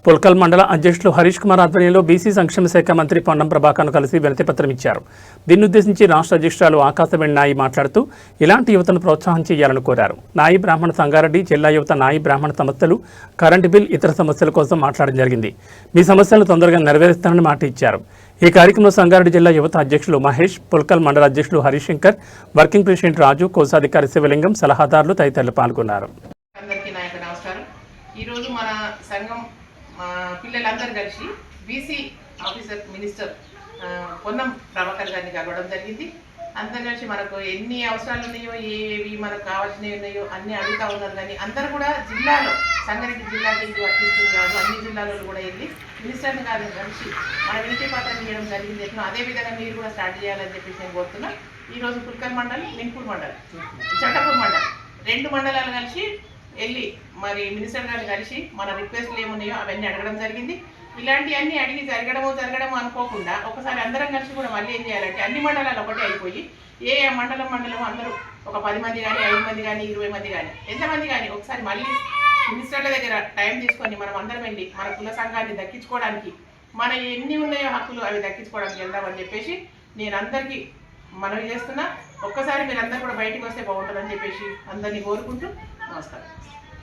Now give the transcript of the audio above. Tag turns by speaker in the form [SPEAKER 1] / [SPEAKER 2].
[SPEAKER 1] పుల్కల్ మండల అధ్యక్షులు హరీష్ కుమార్ ఆధ్వర్యంలో బీసీ సంక్షేమ శాఖ మంత్రి పొన్నం ప్రభాకర్ను కలిసి వినతిపత్రం ఇచ్చారు. దీన్నుద్దేశించి రాష్ట్ర అధ్యక్షురాలు ఆకాశవేణి నాయి మాట్లాడుతూ ఇలాంటి యువతను ప్రోత్సాహం చేయాలని కోరారు. నాయి బ్రాహ్మణ సంగారెడ్డి జిల్లా యువత నాయి బ్రాహ్మణ సమస్యలు, కరెంటు బిల్, ఇతర సమస్యల కోసం మాట్లాడడం జరిగింది. మీ సమస్యలను తొందరగా నెరవేరుస్తానని మాట ఇచ్చారు. ఈ కార్యక్రమంలో సంగారెడ్డి జిల్లా యువత అధ్యక్షులు మహేష్, పుల్కల్ మండల అధ్యక్షులు హరీష్ శంకర్, వర్కింగ్ ప్రెసిడెంట్ రాజు, కోశాధికారి శివలింగం, సలహాదారులు తదితరులు పాల్గొన్నారు.
[SPEAKER 2] ఈరోజు మన సంఘం పిల్లలందరూ కలిసి BC officer minister Ponnam Prabhakar గారిని కలవడం జరిగింది. అందరు కలిసి మనకు ఎన్ని అవసరాలు ఉన్నాయో, ఏవి మనకు కావాల్సినవి ఉన్నాయో అన్నీ అడుగుతూ ఉన్నారు. కానీ అందరూ కూడా జిల్లాలో, సంగారెడ్డి జిల్లాకి ఇది వర్తిస్తుంది కాదు, అన్ని జిల్లాలలో కూడా వెళ్ళి మినిస్టర్ని గారిని కలిసి మన వినతి పత్రం చేయడం జరిగింది. అదేవిధంగా మీరు కూడా స్టార్ట్ చేయాలని చెప్పేసి నేను కోరుతున్నా. ఈరోజు పుల్కల్ మండలి, మిన్పూర్ మండలి, చట్టపూర్ మండలి, 2 మండలాలు కలిసి వెళ్ళి మరి మినిస్టర్ గారిని కలిసి మన రిక్వెస్ట్లు ఏమున్నాయో అవన్నీ అడగడం జరిగింది. ఇలాంటివన్నీ అడిగి జరగడము అనుకోకుండా ఒకసారి అందరం కలిసి కూడా మళ్ళీ ఏం చేయాలంటే అన్ని మండలాలు ఒకటే అయిపోయి ఏ మండలం అందరూ ఒక 10 మంది కానీ, 5 మంది కానీ, 20 మంది కానీ, ఎంతమంది కానీ ఒకసారి మళ్ళీ మినిస్టర్ల దగ్గర టైం తీసుకొని మనం అందరం వెళ్ళి మన కుల సంఘాన్ని దక్కించుకోవడానికి, మన ఎన్ని ఉన్నాయో హక్కులు అవి దక్కించుకోవడానికి వెళ్దామని చెప్పేసి నేను అందరికీ మనవి చేస్తున్నా. ఒక్కసారి మీరు అందరూ కూడా బయటకు వస్తే బాగుంటుందని చెప్పేసి అందరినీ కోరుకుంటూ నమస్కారం.